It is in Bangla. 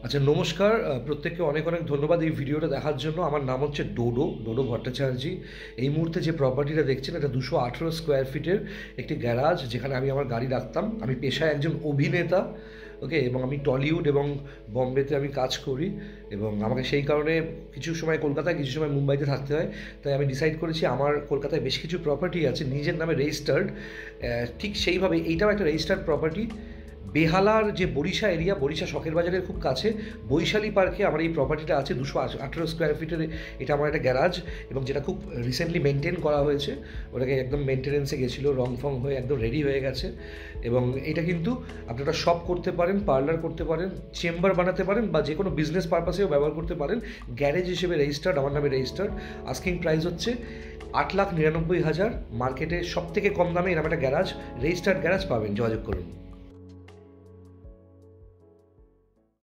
আচ্ছা, নমস্কার। প্রত্যেককে অনেক অনেক ধন্যবাদ এই ভিডিওটা দেখার জন্য। আমার নাম হচ্ছে ডোডো ভট্টাচার্যি। এই মুহূর্তে যে প্রপার্টিটা দেখছেন এটা 218 স্কোয়ার ফিটের একটি গ্যারাজ, যেখানে আমি আমার গাড়ি রাখতাম। আমি পেশায় একজন অভিনেতা, ওকে, এবং আমি টলিউড এবং বম্বেতে আমি কাজ করি, এবং আমাকে সেই কারণে কিছু সময় কলকাতায়, কিছু সময় মুম্বাইতে থাকতে হয়। তাই আমি ডিসাইড করেছি আমার কলকাতায় বেশ কিছু প্রপার্টি আছে নিজের নামে রেজিস্টার্ড। ঠিক সেইভাবে এইটাও একটা রেজিস্টার্ড প্রপার্টি। বেহালার যে বরিশা এরিয়া, বরিশা শখের বাজারের খুব কাছে বৈশালী পার্কে আমার এই প্রপার্টিটা আছে। 218 স্কোয়ার ফিটের এটা আমার একটা গ্যারাজ, এবং যেটা খুব রিসেন্টলি মেনটেন করা হয়েছে। ওটাকে একদম মেনটেনেন্সে গেছিলো, রং ফং হয়ে একদম রেডি হয়ে গেছে। এবং এটা কিন্তু আপনারা শপ করতে পারেন, পার্লার করতে পারেন, চেম্বার বানাতে পারেন, বা যে কোনো বিজনেস পারপাসেও ব্যবহার করতে পারেন। গ্যারেজ হিসেবে রেজিস্টার্ড, আমার নামে রেজিস্টার্ড। আস্কিং প্রাইস হচ্ছে 8,99,000। মার্কেটে সব থেকে কম দামে এরকম একটা গ্যারাজ, রেজিস্টার্ড গ্যারাজ পাবেন, যোগাযোগ করুন।